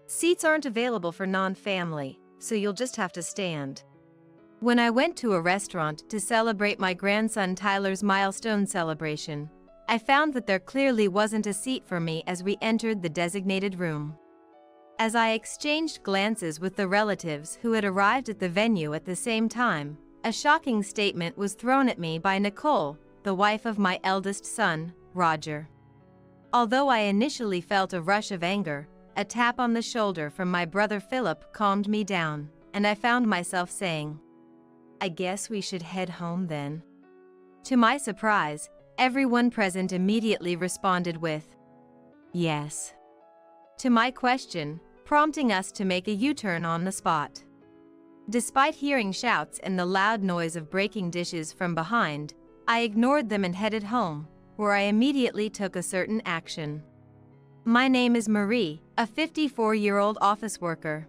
Seats aren't available for non-family, so you'll just have to stand. When I went to a restaurant to celebrate my grandson Tyler's milestone celebration, I found that there clearly wasn't a seat for me as we entered the designated room. As I exchanged glances with the relatives who had arrived at the venue at the same time, a shocking statement was thrown at me by Nicole, the wife of my eldest son, Roger. Although I initially felt a rush of anger, a tap on the shoulder from my brother Philip calmed me down, and I found myself saying, "I guess we should head home then." To my surprise, everyone present immediately responded with, "Yes," to my question, prompting us to make a U-turn on the spot. Despite hearing shouts and the loud noise of breaking dishes from behind, I ignored them and headed home, where I immediately took a certain action. My name is Marie, a 54-year-old office worker.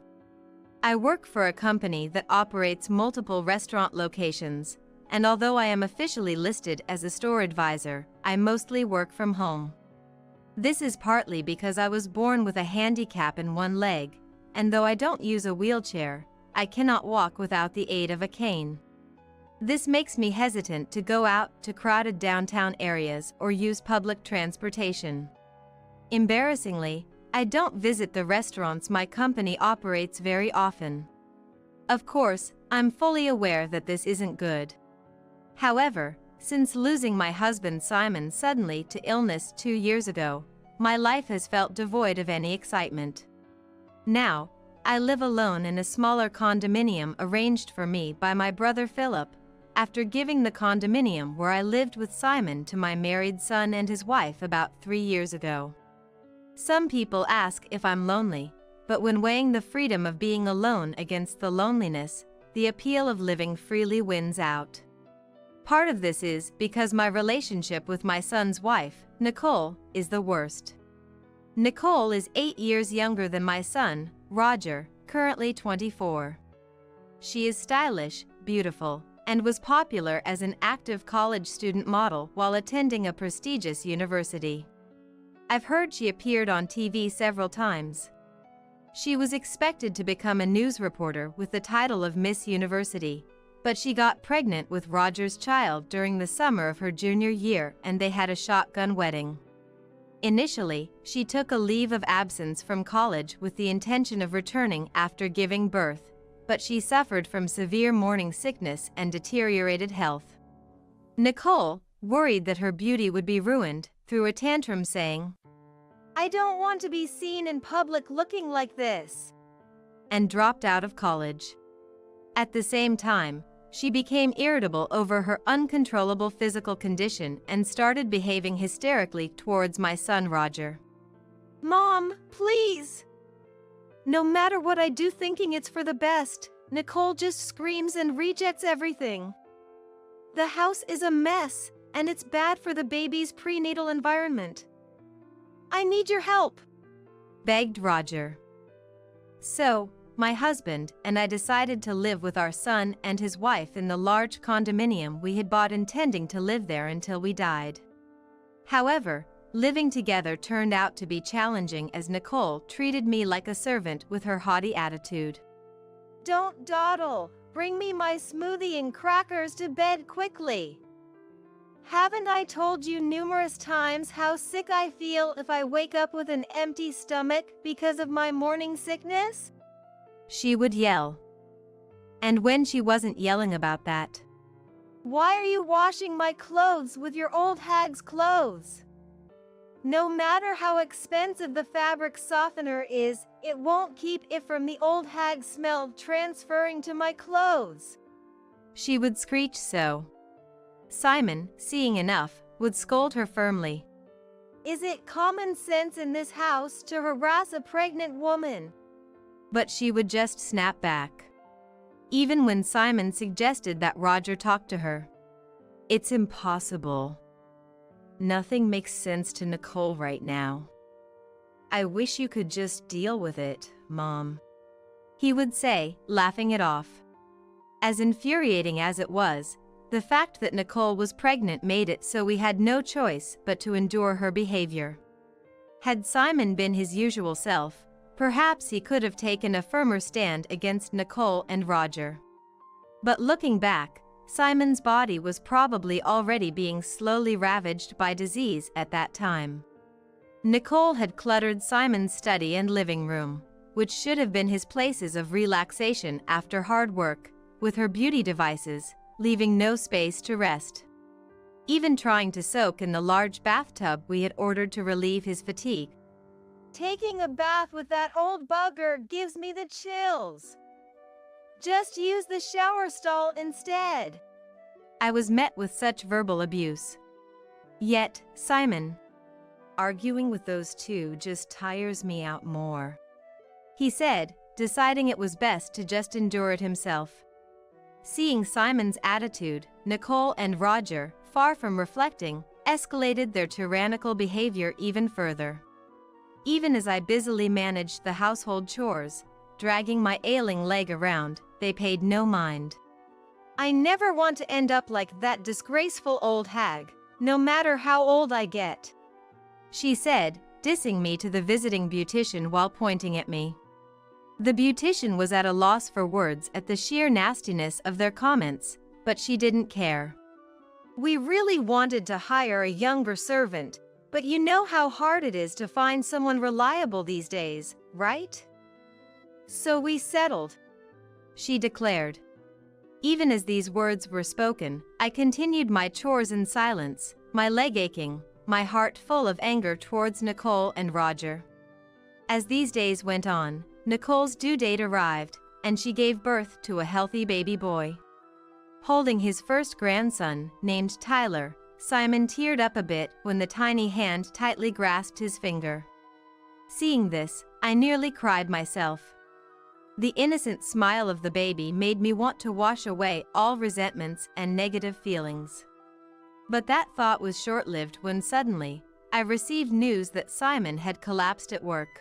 I work for a company that operates multiple restaurant locations, and although I am officially listed as a store advisor, I mostly work from home. This is partly because I was born with a handicap in one leg, and though I don't use a wheelchair, I cannot walk without the aid of a cane. This makes me hesitant to go out to crowded downtown areas or use public transportation. Embarrassingly, I don't visit the restaurants my company operates very often. Of course, I'm fully aware that this isn't good. However, since losing my husband Simon suddenly to illness 2 years ago, my life has felt devoid of any excitement. Now, I live alone in a smaller condominium arranged for me by my brother Philip, after giving the condominium where I lived with Simon to my married son and his wife about 3 years ago. Some people ask if I'm lonely, but when weighing the freedom of being alone against the loneliness, the appeal of living freely wins out. Part of this is because my relationship with my son's wife, Nicole, is the worst. Nicole is 8 years younger than my son, Roger, currently 24. She is stylish, beautiful, and was popular as an active college student model while attending a prestigious university. I've heard she appeared on TV several times. She was expected to become a news reporter with the title of Miss University, but she got pregnant with Roger's child during the summer of her junior year and they had a shotgun wedding. Initially, she took a leave of absence from college with the intention of returning after giving birth, but she suffered from severe morning sickness and deteriorated health. Nicole, worried that her beauty would be ruined, threw a tantrum saying, "I don't want to be seen in public looking like this," and dropped out of college. At the same time, she became irritable over her uncontrollable physical condition and started behaving hysterically towards my son Roger. "Mom, please! No matter what I do thinking it's for the best, Nicole just screams and rejects everything. The house is a mess, and it's bad for the baby's prenatal environment. I need your help," begged Roger. So, my husband and I decided to live with our son and his wife in the large condominium we had bought, intending to live there until we died. However, living together turned out to be challenging as Nicole treated me like a servant with her haughty attitude. "Don't dawdle, bring me my smoothie and crackers to bed quickly. Haven't I told you numerous times how sick I feel if I wake up with an empty stomach because of my morning sickness?" she would yell. And when she wasn't yelling about that, "Why are you washing my clothes with your old hag's clothes? No matter how expensive the fabric softener is, it won't keep it from the old hag smell transferring to my clothes," she would screech so. Simon, seeing enough, would scold her firmly. "Is it common sense in this house to harass a pregnant woman?" But she would just snap back. Even when Simon suggested that Roger talk to her. "It's impossible. Nothing makes sense to Nicole right now. I wish you could just deal with it, Mom," he would say, laughing it off. As infuriating as it was, the fact that Nicole was pregnant made it so we had no choice but to endure her behavior. Had Simon been his usual self, Perhaps he could have taken a firmer stand against Nicole and Roger. But looking back, Simon's body was probably already being slowly ravaged by disease at that time. Nicole had cluttered Simon's study and living room, which should have been his places of relaxation after hard work, with her beauty devices, leaving no space to rest. Even trying to soak in the large bathtub we had ordered to relieve his fatigue. Taking a bath with that old bugger gives me the chills. Just use the shower stall instead. I was met with such verbal abuse. Yet, Simon, arguing with those two just tires me out more, he said, deciding it was best to just endure it himself. Seeing Simon's attitude, Nicole and Roger, far from reflecting, escalated their tyrannical behavior even further. Even as I busily managed the household chores, dragging my ailing leg around, they paid no mind. I never want to end up like that disgraceful old hag, no matter how old I get, she said, dissing me to the visiting beautician while pointing at me. The beautician was at a loss for words at the sheer nastiness of their comments, but she didn't care. We really wanted to hire a younger servant, but you know how hard it is to find someone reliable these days, right? So we settled, she declared. Even as these words were spoken, I continued my chores in silence, my leg aching, my heart full of anger towards Nicole and Roger. As these days went on, Nicole's due date arrived, and she gave birth to a healthy baby boy. Holding his first grandson, named Tyler, Simon teared up a bit when the tiny hand tightly grasped his finger. Seeing this, I nearly cried myself. The innocent smile of the baby made me want to wash away all resentments and negative feelings. But that thought was short-lived when suddenly, I received news that Simon had collapsed at work.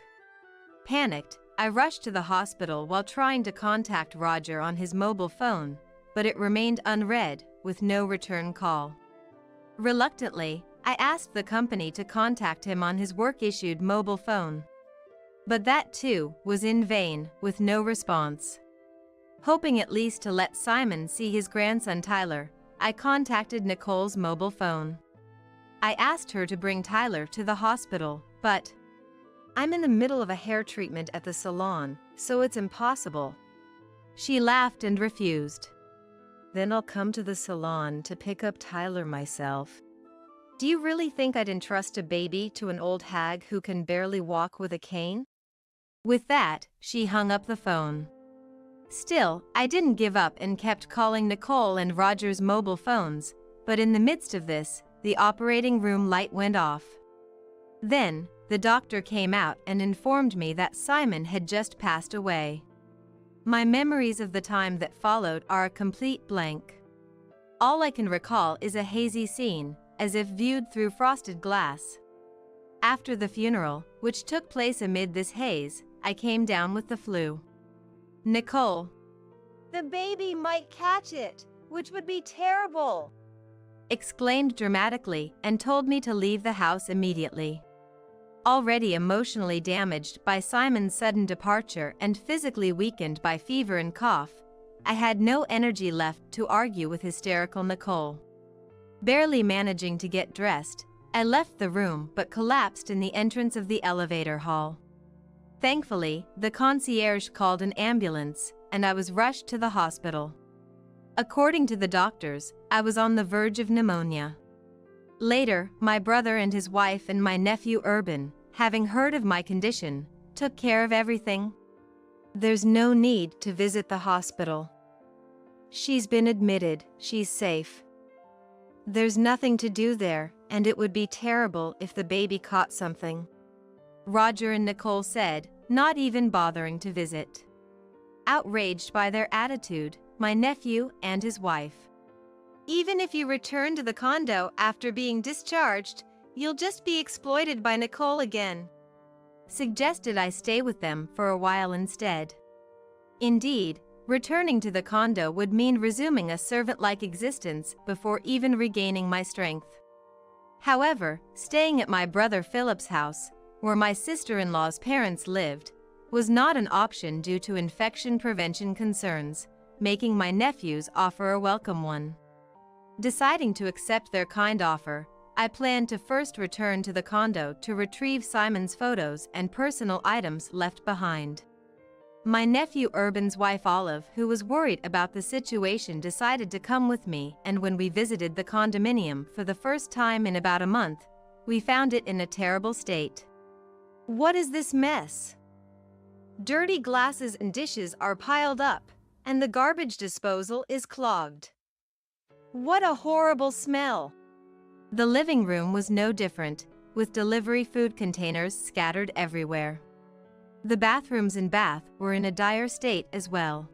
Panicked, I rushed to the hospital while trying to contact Roger on his mobile phone, but it remained unread, with no return call. Reluctantly, I asked the company to contact him on his work-issued mobile phone. But that too was in vain, with no response. Hoping at least to let Simon see his grandson Tyler, I contacted Nicole's mobile phone. I asked her to bring Tyler to the hospital, but I'm in the middle of a hair treatment at the salon, so it's impossible. She laughed and refused. Then I'll come to the salon to pick up Tyler myself. Do you really think I'd entrust a baby to an old hag who can barely walk with a cane? With that, she hung up the phone. Still, I didn't give up and kept calling Nicole and Roger's mobile phones, but in the midst of this, the operating room light went off. Then, the doctor came out and informed me that Simon had just passed away. My memories of the time that followed are a complete blank. All I can recall is a hazy scene, as if viewed through frosted glass. After the funeral, which took place amid this haze, I came down with the flu. Nicole, the baby might catch it, which would be terrible, exclaimed dramatically and told me to leave the house immediately. Already emotionally damaged by Simon's sudden departure and physically weakened by fever and cough, I had no energy left to argue with hysterical Nicole. Barely managing to get dressed, I left the room but collapsed in the entrance of the elevator hall. Thankfully, the concierge called an ambulance, and I was rushed to the hospital. According to the doctors, I was on the verge of pneumonia. Later, my brother and his wife and my nephew Urban, having heard of my condition, took care of everything. There's no need to visit the hospital. She's been admitted, she's safe. There's nothing to do there, and it would be terrible if the baby caught something, Roger and Nicole said, not even bothering to visit. Outraged by their attitude, my nephew and his wife. Even if you return to the condo after being discharged, you'll just be exploited by Nicole again, suggested I stay with them for a while instead. Indeed, returning to the condo would mean resuming a servant-like existence before even regaining my strength. However, staying at my brother Philip's house, where my sister-in-law's parents lived, was not an option due to infection prevention concerns, making my nephew's offer a welcome one. Deciding to accept their kind offer, I planned to first return to the condo to retrieve Simon's photos and personal items left behind. My nephew Urban's wife Olive, who was worried about the situation, decided to come with me, and when we visited the condominium for the first time in about a month, we found it in a terrible state. What is this mess? Dirty glasses and dishes are piled up, and the garbage disposal is clogged. What a horrible smell! The living room was no different, with delivery food containers scattered everywhere. The bathrooms and bath were in a dire state as well.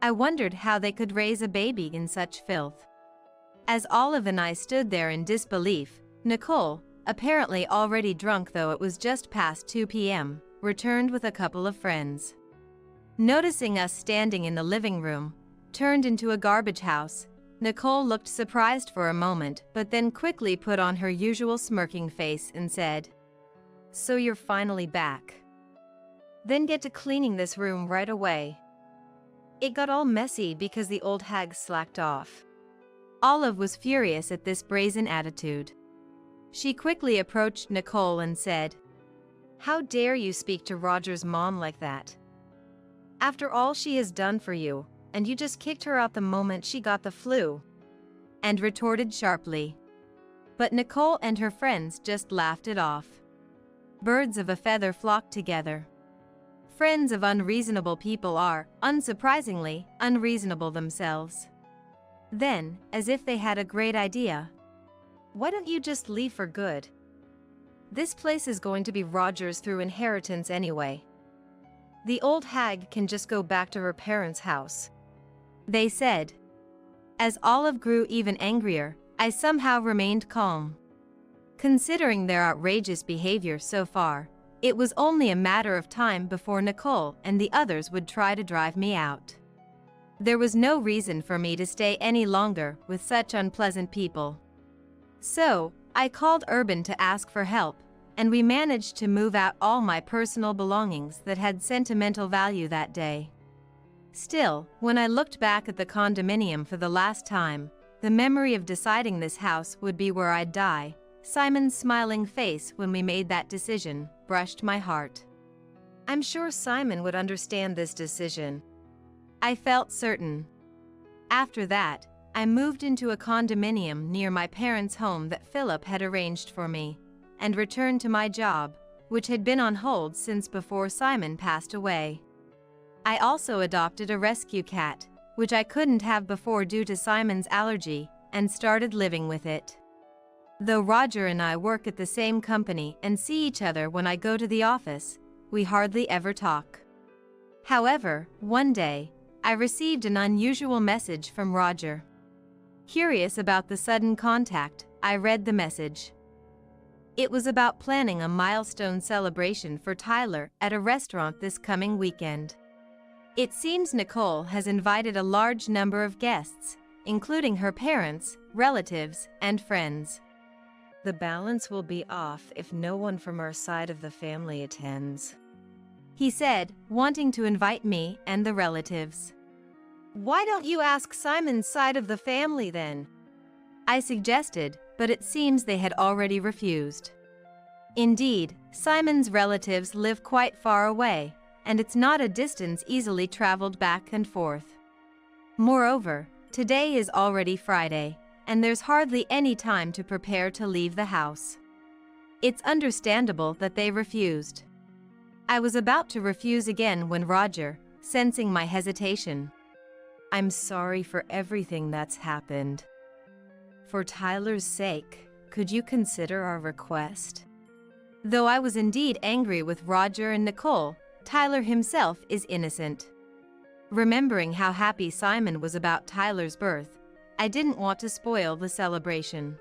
I wondered how they could raise a baby in such filth. As Olive and I stood there in disbelief, Nicole, apparently already drunk though it was just past 2 p.m., returned with a couple of friends. Noticing us standing in the living room, turned into a garbage house, Nicole looked surprised for a moment but then quickly put on her usual smirking face and said, "So you're finally back. Then get to cleaning this room right away." It got all messy because the old hag slacked off. Olive was furious at this brazen attitude. She quickly approached Nicole and said, "How dare you speak to Roger's mom like that? After all she has done for you, and you just kicked her out the moment she got the flu," and retorted sharply. But Nicole and her friends just laughed it off. Birds of a feather flock together. Friends of unreasonable people are, unsurprisingly, unreasonable themselves. Then, as if they had a great idea, "Why don't you just leave for good? This place is going to be Roger's through inheritance anyway. The old hag can just go back to her parents' house," they said. As Olive grew even angrier, I somehow remained calm. Considering their outrageous behavior so far, it was only a matter of time before Nicole and the others would try to drive me out. There was no reason for me to stay any longer with such unpleasant people. So, I called Urban to ask for help, and we managed to move out all my personal belongings that had sentimental value that day. Still, when I looked back at the condominium for the last time, the memory of deciding this house would be where I'd die, Simon's smiling face when we made that decision, brushed my heart. I'm sure Simon would understand this decision. I felt certain. After that, I moved into a condominium near my parents' home that Philip had arranged for me, and returned to my job, which had been on hold since before Simon passed away. I also adopted a rescue cat, which I couldn't have before due to Simon's allergy, and started living with it. Though Roger and I work at the same company and see each other when I go to the office, we hardly ever talk. However, one day, I received an unusual message from Roger. Curious about the sudden contact, I read the message. It was about planning a milestone celebration for Tyler at a restaurant this coming weekend. It seems Nicole has invited a large number of guests, including her parents, relatives, and friends. The balance will be off if no one from our side of the family attends, he said, wanting to invite me and the relatives. Why don't you ask Simon's side of the family then? I suggested, but it seems they had already refused. Indeed, Simon's relatives live quite far away, and it's not a distance easily traveled back and forth. Moreover, today is already Friday, and there's hardly any time to prepare to leave the house. It's understandable that they refused. I was about to refuse again when Roger, sensing my hesitation, I'm sorry for everything that's happened. For Tyler's sake, could you consider our request? Though I was indeed angry with Roger and Nicole, Tyler himself is innocent. Remembering how happy Simon was about Tyler's birth, I didn't want to spoil the celebration.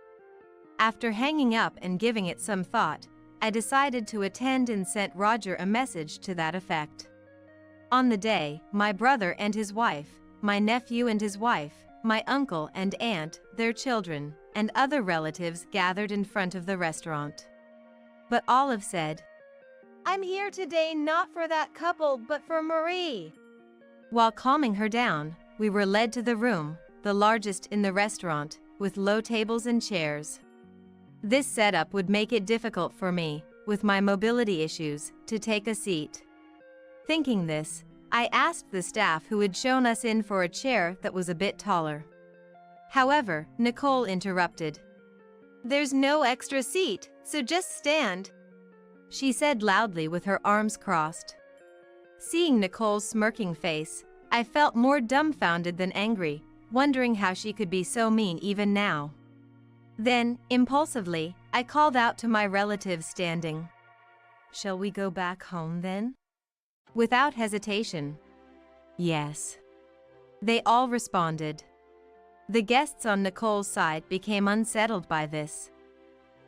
After hanging up and giving it some thought, I decided to attend and sent Roger a message to that effect. On the day, my brother and his wife, my nephew and his wife, my uncle and aunt, their children, and other relatives gathered in front of the restaurant. But Olive said, I I'm here today not for that couple but for Marie. While calming her down, we were led to the room, the largest in the restaurant, with low tables and chairs. This setup would make it difficult for me, with my mobility issues, to take a seat. Thinking this, I asked the staff who had shown us in for a chair that was a bit taller. However, Nicole interrupted. There's no extra seat, so just stand, she said loudly with her arms crossed. Seeing Nicole's smirking face, I felt more dumbfounded than angry, wondering how she could be so mean even now. Then, impulsively, I called out to my relatives standing. Shall we go back home then? Without hesitation. Yes. They all responded. The guests on Nicole's side became unsettled by this.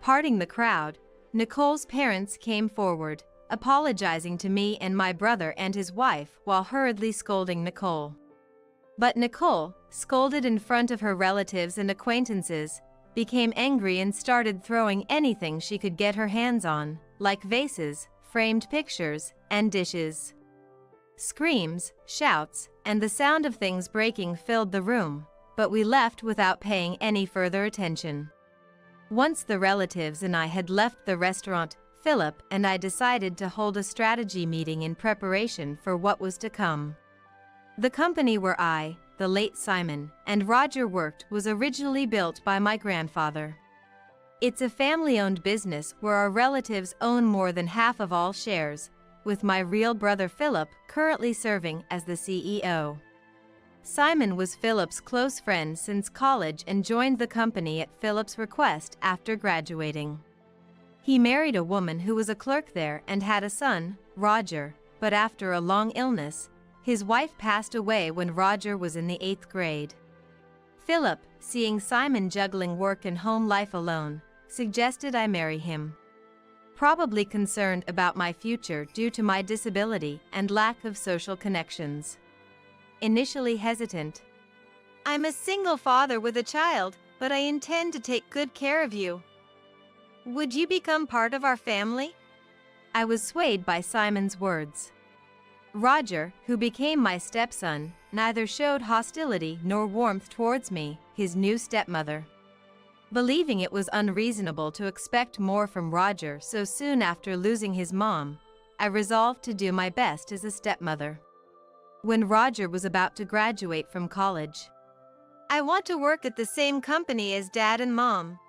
Parting the crowd, Nicole's parents came forward, apologizing to me and my brother and his wife while hurriedly scolding Nicole. But Nicole, scolded in front of her relatives and acquaintances, became angry and started throwing anything she could get her hands on, like vases, framed pictures, and dishes. Screams, shouts, and the sound of things breaking filled the room, but we left without paying any further attention. Once the relatives and I had left the restaurant, Philip and I decided to hold a strategy meeting in preparation for what was to come. The company where I, the late Simon, and Roger worked was originally built by my grandfather. It's a family-owned business where our relatives own more than half of all shares, with my real brother Philip currently serving as the CEO. Simon was Philip's close friend since college and joined the company at Philip's request after graduating. He married a woman who was a clerk there and had a son, Roger, but after a long illness, his wife passed away when Roger was in the 8th grade. Philip, seeing Simon juggling work and home life alone, suggested I marry him. Probably concerned about my future due to my disability and lack of social connections. Initially hesitant. I'm a single father with a child, but I intend to take good care of you. Would you become part of our family? I was swayed by Simon's words. Roger, who became my stepson, neither showed hostility nor warmth towards me, his new stepmother. Believing it was unreasonable to expect more from Roger so soon after losing his mom, I resolved to do my best as a stepmother. When Roger was about to graduate from college, I want to work at the same company as Dad and Mom,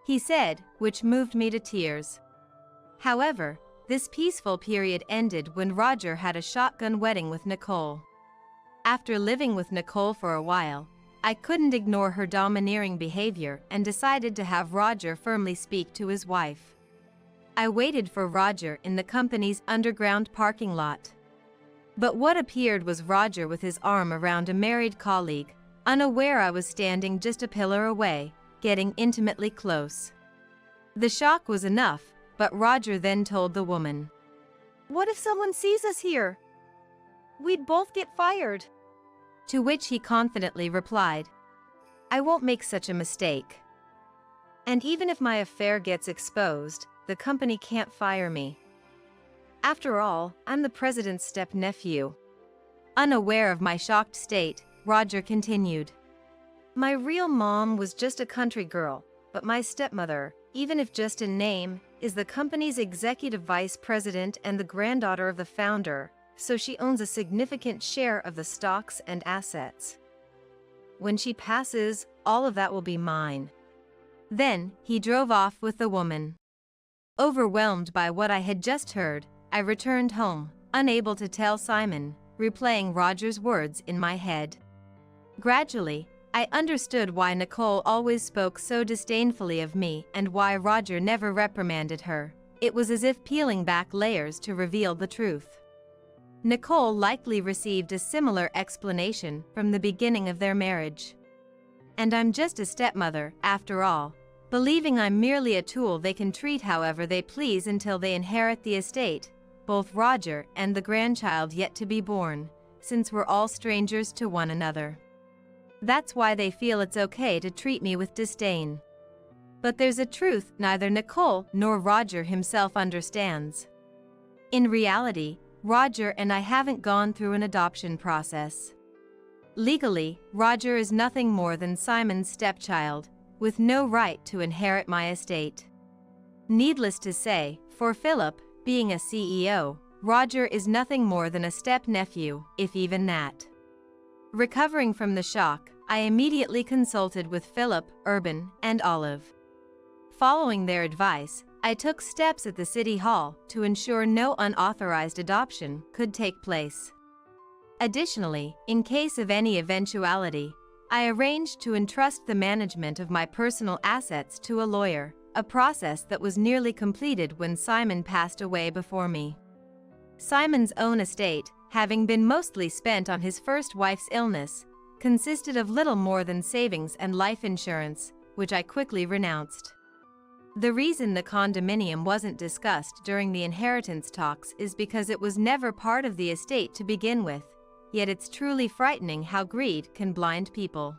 he said, which moved me to tears. However, this peaceful period ended when Roger had a shotgun wedding with Nicole. After living with Nicole for a while, I couldn't ignore her domineering behavior and decided to have Roger firmly speak to his wife. I waited for Roger in the company's underground parking lot. But what appeared was Roger with his arm around a married colleague, unaware I was standing just a pillar away, getting intimately close. The shock was enough, but Roger then told the woman, "What if someone sees us here? We'd both get fired." To which he confidently replied, "I won't make such a mistake. And even if my affair gets exposed, the company can't fire me. After all, I'm the president's step-nephew." Unaware of my shocked state, Roger continued, "My real mom was just a country girl, but my stepmother, even if just in name, is the company's executive vice president and the granddaughter of the founder, so she owns a significant share of the stocks and assets. When she passes, all of that will be mine." Then, he drove off with the woman. Overwhelmed by what I had just heard, I returned home, unable to tell Simon, replaying Roger's words in my head. Gradually, I understood why Nicole always spoke so disdainfully of me and why Roger never reprimanded her. It was as if peeling back layers to reveal the truth. Nicole likely received a similar explanation from the beginning of their marriage. And I'm just a stepmother, after all, believing I'm merely a tool they can treat however they please until they inherit the estate, both Roger and the grandchild yet to be born, since we're all strangers to one another. That's why they feel it's okay to treat me with disdain. But there's a truth neither Nicole nor Roger himself understands. In reality, Roger and I haven't gone through an adoption process. Legally, Roger is nothing more than Simon's stepchild, with no right to inherit my estate. Needless to say, for Philip, being a CEO, Roger is nothing more than a step-nephew, if even that. Recovering from the shock, I immediately consulted with Philip, Urban, and Olive. Following their advice, I took steps at the City Hall to ensure no unauthorized adoption could take place. Additionally, in case of any eventuality, I arranged to entrust the management of my personal assets to a lawyer, a process that was nearly completed when Simon passed away before me. Simon's own estate, having been mostly spent on his first wife's illness, consisted of little more than savings and life insurance, which I quickly renounced. The reason the condominium wasn't discussed during the inheritance talks is because it was never part of the estate to begin with, yet it's truly frightening how greed can blind people.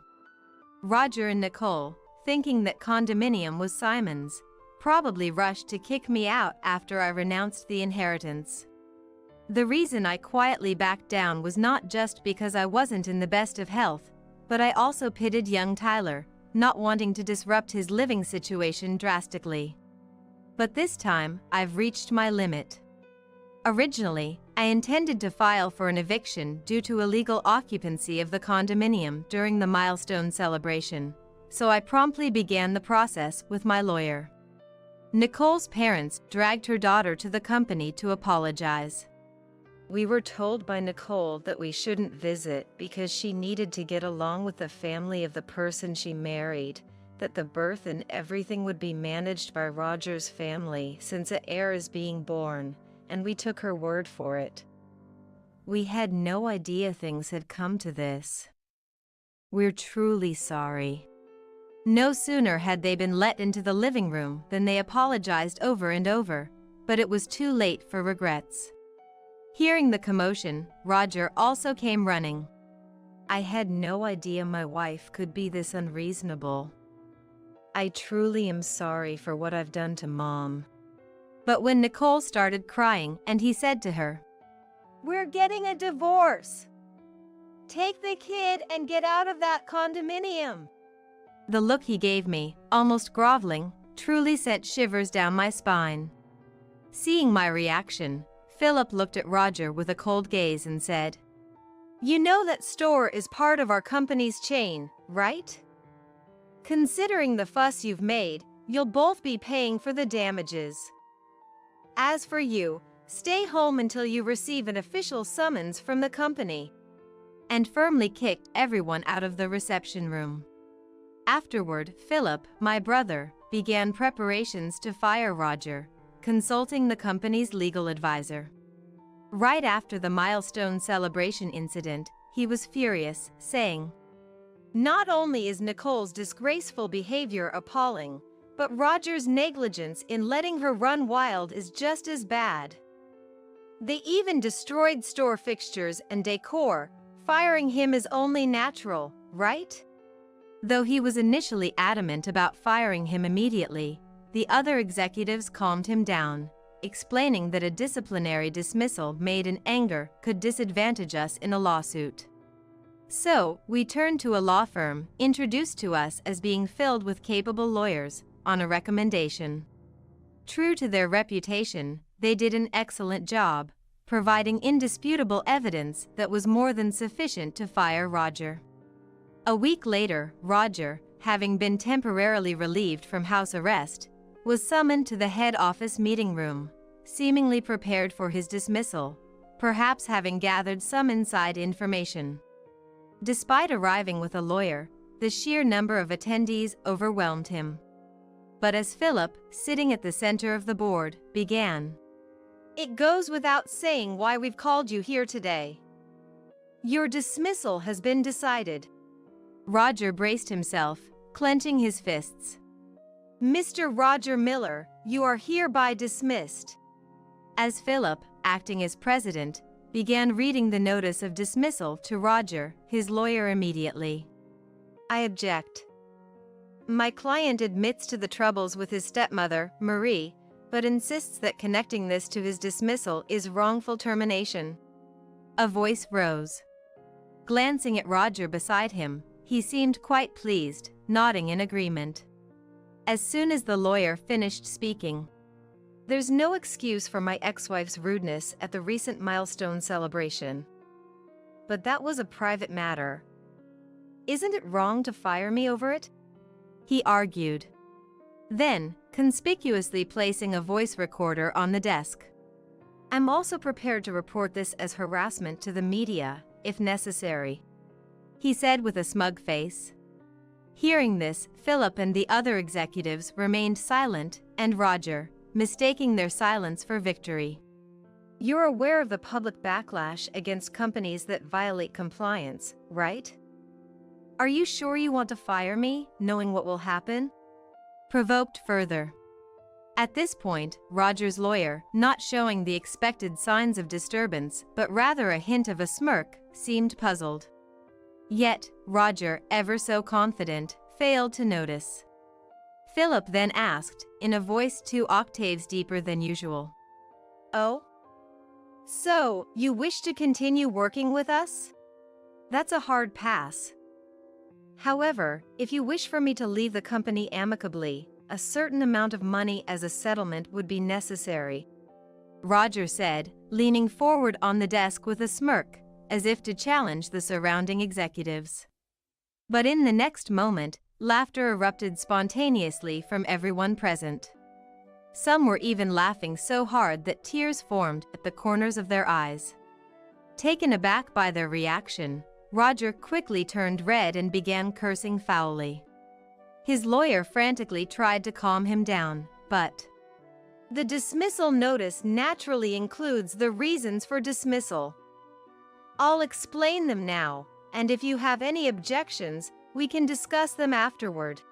Roger and Nicole, thinking that condominium was Simon's, probably rushed to kick me out after I renounced the inheritance. The reason I quietly backed down was not just because I wasn't in the best of health, but I also pitied young Tyler, not wanting to disrupt his living situation drastically. But this time, I've reached my limit. Originally, I intended to file for an eviction due to illegal occupancy of the condominium during the milestone celebration, so I promptly began the process with my lawyer. Nicole's parents dragged her daughter to the company to apologize. We were told by Nicole that we shouldn't visit because she needed to get along with the family of the person she married, that the birth and everything would be managed by Roger's family since an heir is being born, and we took her word for it. We had no idea things had come to this. We're truly sorry. No sooner had they been let into the living room than they apologized over and over, but it was too late for regrets. Hearing the commotion, Roger also came running. I had no idea my wife could be this unreasonable. I truly am sorry for what I've done to Mom. But when Nicole started crying and he said to her, "We're getting a divorce. Take the kid and get out of that condominium." The look he gave me, almost groveling, truly sent shivers down my spine. Seeing my reaction, Philip looked at Roger with a cold gaze and said, "You know that store is part of our company's chain, right? Considering the fuss you've made, you'll both be paying for the damages. As for you, stay home until you receive an official summons from the company," and firmly kicked everyone out of the reception room. Afterward, Philip, my brother, began preparations to fire Roger, consulting the company's legal advisor. Right after the milestone celebration incident, he was furious, saying, "Not only is Nicole's disgraceful behavior appalling, but Roger's negligence in letting her run wild is just as bad. They even destroyed store fixtures and decor. Firing him is only natural, right?" Though he was initially adamant about firing him immediately, the other executives calmed him down, explaining that a disciplinary dismissal made in anger could disadvantage us in a lawsuit. So, we turned to a law firm, introduced to us as being filled with capable lawyers, on a recommendation. True to their reputation, they did an excellent job, providing indisputable evidence that was more than sufficient to fire Roger. A week later, Roger, having been temporarily relieved from house arrest, was summoned to the head office meeting room, seemingly prepared for his dismissal, perhaps having gathered some inside information. Despite arriving with a lawyer, the sheer number of attendees overwhelmed him. But as Philip, sitting at the center of the board, began, "It goes without saying why we've called you here today. Your dismissal has been decided." Roger braced himself, clenching his fists. "Mr. Roger Miller, you are hereby dismissed." As Philip, acting as president, began reading the notice of dismissal to Roger, his lawyer immediately. "I object. My client admits to the troubles with his stepmother, Marie, but insists that connecting this to his dismissal is wrongful termination. A voice rose. Glancing at Roger beside him, he seemed quite pleased, nodding in agreement. As soon as the lawyer finished speaking, "There's no excuse for my ex-wife's rudeness at the recent milestone celebration. But that was a private matter. Isn't it wrong to fire me over it?" he argued. Then, conspicuously placing a voice recorder on the desk. "I'm also prepared to report this as harassment to the media, if necessary," he said with a smug face. Hearing this, Philip and the other executives remained silent, and Roger, mistaking their silence for victory. "You're aware of the public backlash against companies that violate compliance, right? Are you sure you want to fire me, knowing what will happen?" Provoked further. At this point, Roger's lawyer, not showing the expected signs of disturbance but rather a hint of a smirk, seemed puzzled. Yet, Roger, ever so confident, failed to notice. Philip then asked, in a voice 2 octaves deeper than usual. "Oh? So, you wish to continue working with us? That's a hard pass. However, if you wish for me to leave the company amicably, a certain amount of money as a settlement would be necessary," Roger said, leaning forward on the desk with a smirk, as if to challenge the surrounding executives. But in the next moment, laughter erupted spontaneously from everyone present. Some were even laughing so hard that tears formed at the corners of their eyes. Taken aback by their reaction, Roger quickly turned red and began cursing foully. His lawyer frantically tried to calm him down, but "The dismissal notice naturally includes the reasons for dismissal. I'll explain them now, and if you have any objections, we can discuss them afterward,"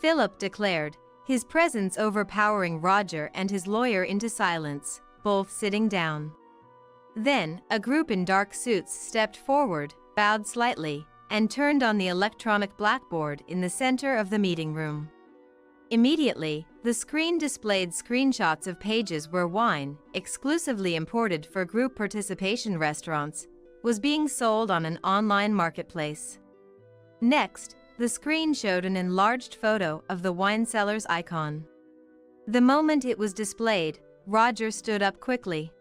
Philip declared, his presence overpowering Roger and his lawyer into silence, both sitting down. Then, a group in dark suits stepped forward, bowed slightly, and turned on the electronic blackboard in the center of the meeting room. Immediately, the screen displayed screenshots of pages where wine, exclusively imported for group participation restaurants, was being sold on an online marketplace. Next, the screen showed an enlarged photo of the wine seller's icon. The moment it was displayed, Roger stood up quickly.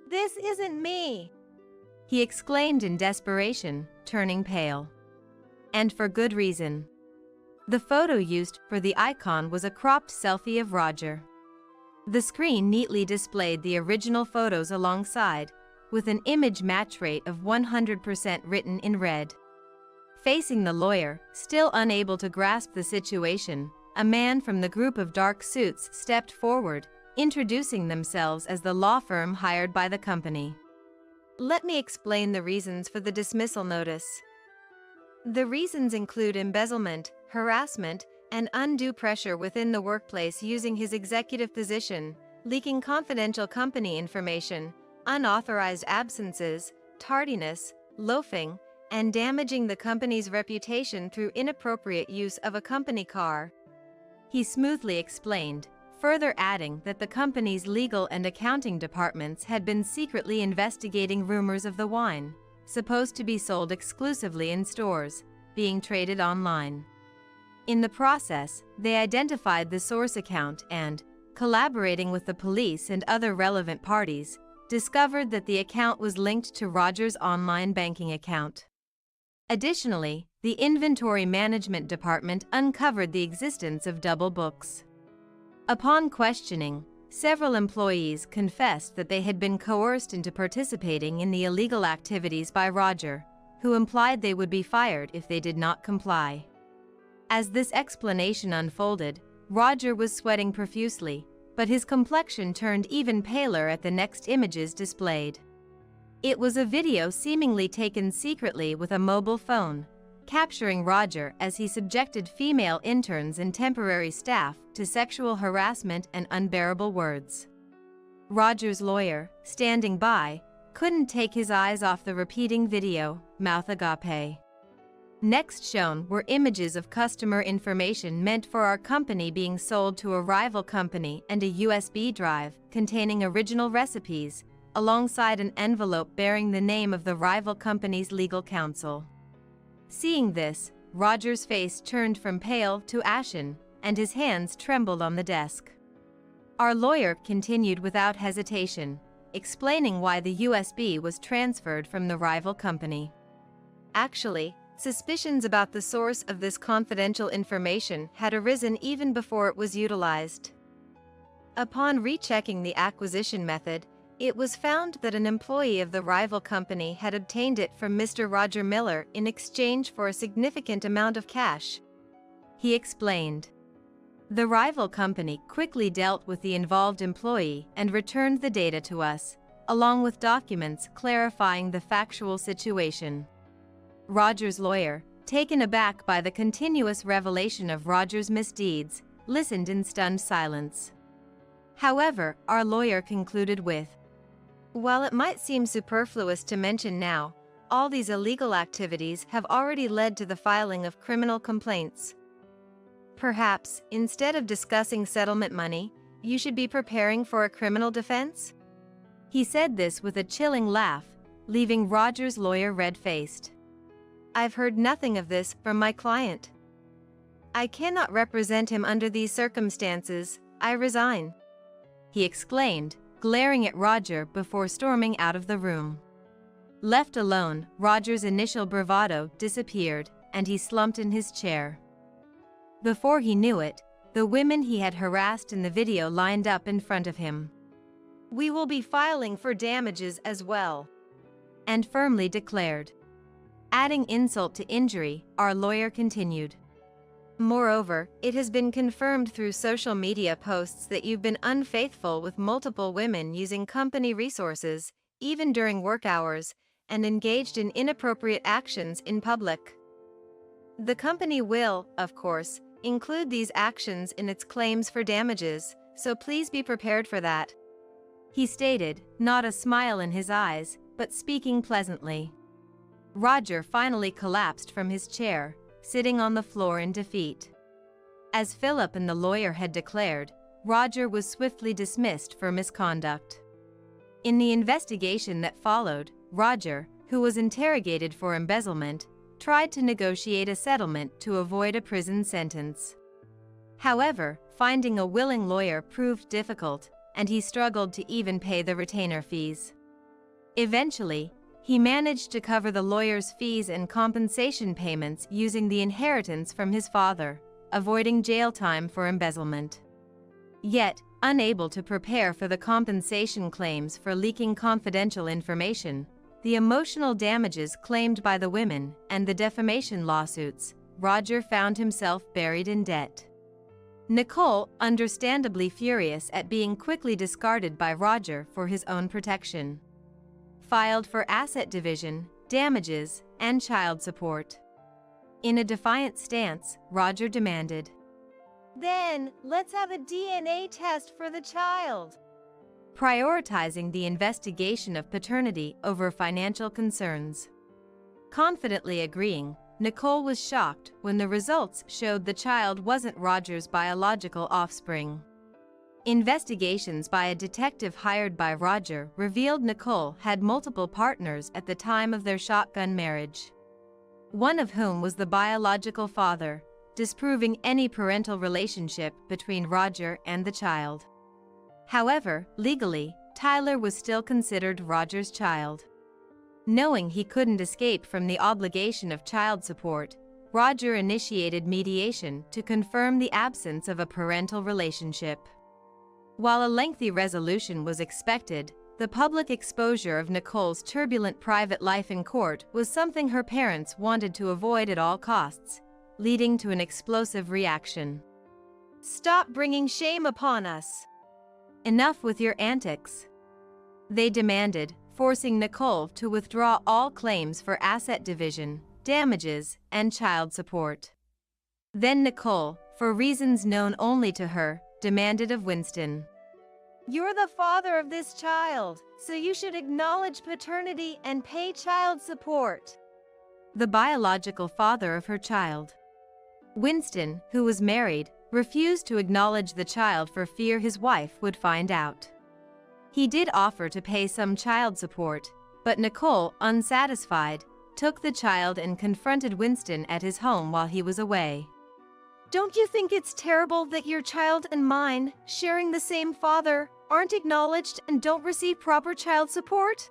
"This isn't me!" he exclaimed in desperation, turning pale. And for good reason. The photo used for the icon was a cropped selfie of Roger. The screen neatly displayed the original photos alongside, with an image match rate of 100% written in red. Facing the lawyer, still unable to grasp the situation, a man from the group of dark suits stepped forward, introducing themselves as the law firm hired by the company. "Let me explain the reasons for the dismissal notice. The reasons include embezzlement, harassment, and undue pressure within the workplace using his executive position, leaking confidential company information, unauthorized absences, tardiness, loafing, and damaging the company's reputation through inappropriate use of a company car," he smoothly explained, further adding that the company's legal and accounting departments had been secretly investigating rumors of the wine, supposed to be sold exclusively in stores, being traded online. In the process, they identified the source account and, collaborating with the police and other relevant parties, discovered that the account was linked to Roger's online banking account. Additionally, the inventory management department uncovered the existence of double books. Upon questioning, several employees confessed that they had been coerced into participating in the illegal activities by Roger, who implied they would be fired if they did not comply. As this explanation unfolded, Roger was sweating profusely, but his complexion turned even paler at the next images displayed. It was a video seemingly taken secretly with a mobile phone, capturing Roger as he subjected female interns and temporary staff to sexual harassment and unbearable words. Roger's lawyer, standing by, couldn't take his eyes off the repeating video, mouth agape. Next shown were images of customer information meant for our company being sold to a rival company and a USB drive containing original recipes, alongside an envelope bearing the name of the rival company's legal counsel. Seeing this, Roger's face turned from pale to ashen, and his hands trembled on the desk. Our lawyer continued without hesitation, explaining why the USB was transferred from the rival company. Actually, suspicions about the source of this confidential information had arisen even before it was utilized. Upon rechecking the acquisition method, it was found that an employee of the rival company had obtained it from Mr. Roger Miller in exchange for a significant amount of cash. He explained. The rival company quickly dealt with the involved employee and returned the data to us, along with documents clarifying the factual situation. Roger's lawyer, taken aback by the continuous revelation of Roger's misdeeds, listened in stunned silence. However, our lawyer concluded with, "While it might seem superfluous to mention now, all these illegal activities have already led to the filing of criminal complaints. Perhaps, instead of discussing settlement money, you should be preparing for a criminal defense?" He said this with a chilling laugh, leaving Roger's lawyer red-faced. "I've heard nothing of this from my client. I cannot represent him under these circumstances. I resign," he exclaimed, glaring at Roger before storming out of the room. Left alone, Roger's initial bravado disappeared, and he slumped in his chair. Before he knew it, the women he had harassed in the video lined up in front of him. "We will be filing for damages as well," and firmly declared. Adding insult to injury, our lawyer continued. "Moreover, it has been confirmed through social media posts that you've been unfaithful with multiple women using company resources, even during work hours, and engaged in inappropriate actions in public. The company will, of course, include these actions in its claims for damages, so please be prepared for that," he stated, not a smile in his eyes, but speaking pleasantly. Roger finally collapsed from his chair, sitting on the floor in defeat. As Philip and the lawyer had declared, Roger was swiftly dismissed for misconduct. In the investigation that followed, Roger, who was interrogated for embezzlement, tried to negotiate a settlement to avoid a prison sentence. However, finding a willing lawyer proved difficult, and he struggled to even pay the retainer fees. Eventually, he managed to cover the lawyer's fees and compensation payments using the inheritance from his father, avoiding jail time for embezzlement. Yet, unable to prepare for the compensation claims for leaking confidential information, the emotional damages claimed by the women, and the defamation lawsuits, Roger found himself buried in debt. Nicole, understandably furious at being quickly discarded by Roger for his own protection, filed for asset division, damages, and child support. In a defiant stance, Roger demanded, "Then, let's have a DNA test for the child," prioritizing the investigation of paternity over financial concerns. Confidently agreeing, Nicole was shocked when the results showed the child wasn't Roger's biological offspring. Investigations by a detective hired by Roger revealed Nicole had multiple partners at the time of their shotgun marriage, one of whom was the biological father, disproving any parental relationship between Roger and the child. However, legally, Tyler was still considered Roger's child. Knowing he couldn't escape from the obligation of child support, Roger initiated mediation to confirm the absence of a parental relationship. While a lengthy resolution was expected, the public exposure of Nicole's turbulent private life in court was something her parents wanted to avoid at all costs, leading to an explosive reaction. "Stop bringing shame upon us! Enough with your antics," they demanded, forcing Nicole to withdraw all claims for asset division, damages, and child support. Then Nicole, for reasons known only to her, demanded of Winston, "You're the father of this child, so you should acknowledge paternity and pay child support." the biological father of her child. Winston, who was married, refused to acknowledge the child for fear his wife would find out. He did offer to pay some child support, but Nicole, unsatisfied, took the child and confronted Winston at his home while he was away. Don't you think it's terrible that your child and mine, sharing the same father, aren't acknowledged and don't receive proper child support?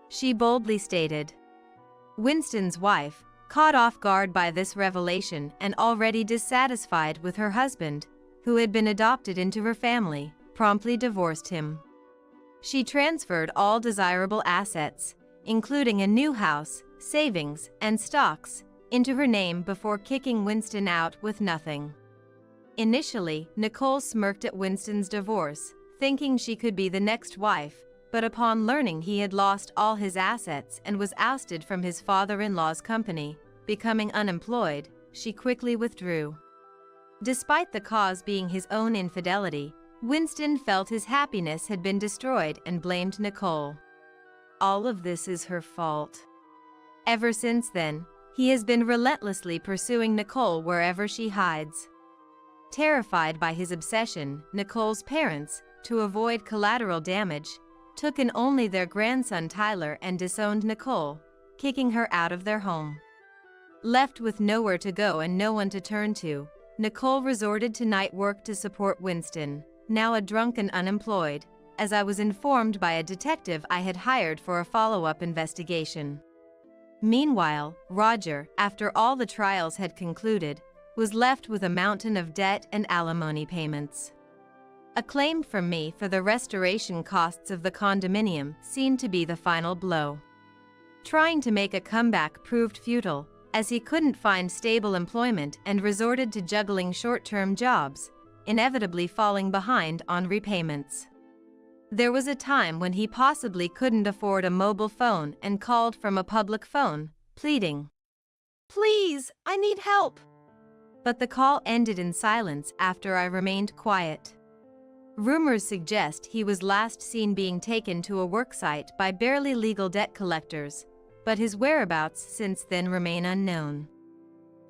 She boldly stated. Winston's wife, caught off guard by this revelation and already dissatisfied with her husband, who had been adopted into her family, promptly divorced him. She transferred all desirable assets, including a new house, savings, and stocks, into her name before kicking Winston out with nothing. Initially, Nicole smirked at Winston's divorce, thinking she could be the next wife, but upon learning he had lost all his assets and was ousted from his father-in-law's company, becoming unemployed, she quickly withdrew. Despite the cause being his own infidelity, Winston felt his happiness had been destroyed and blamed Nicole. All of this is her fault. Ever since then, he has been relentlessly pursuing Nicole wherever she hides. Terrified by his obsession, Nicole's parents, to avoid collateral damage, took in only their grandson Tyler and disowned Nicole, kicking her out of their home. Left with nowhere to go and no one to turn to, Nicole resorted to night work to support Winston, now a drunk and unemployed, as I was informed by a detective I had hired for a follow-up investigation. Meanwhile, Roger, after all the trials had concluded, was left with a mountain of debt and alimony payments. A claim from me for the restoration costs of the condominium seemed to be the final blow. Trying to make a comeback proved futile, as he couldn't find stable employment and resorted to juggling short-term jobs, inevitably falling behind on repayments. There was a time when he possibly couldn't afford a mobile phone and called from a public phone, pleading, "Please, I need help." But the call ended in silence after I remained quiet. Rumors suggest he was last seen being taken to a worksite by barely legal debt collectors, but his whereabouts since then remain unknown.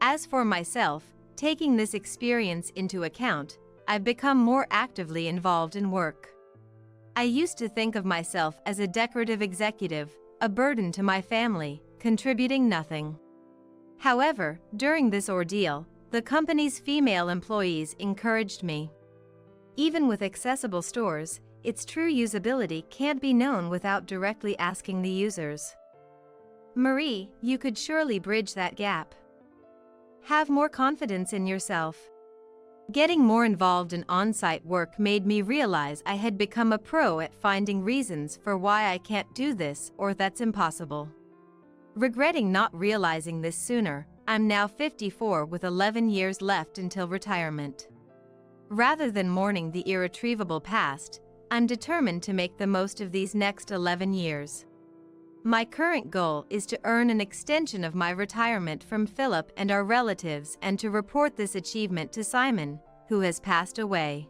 As for myself, taking this experience into account, I've become more actively involved in work. I used to think of myself as a decorative executive, a burden to my family, contributing nothing. However, during this ordeal, the company's female employees encouraged me. Even with accessible stores, its true usability can't be known without directly asking the users. Marie, you could surely bridge that gap. Have more confidence in yourself. Getting more involved in on-site work made me realize I had become a pro at finding reasons for why I can't do this or that's impossible. Regretting not realizing this sooner, I'm now 54 with 11 years left until retirement. Rather than mourning the irretrievable past, I'm determined to make the most of these next 11 years. My current goal is to earn an extension of my retirement from Philip and our relatives and to report this achievement to Simon, who has passed away.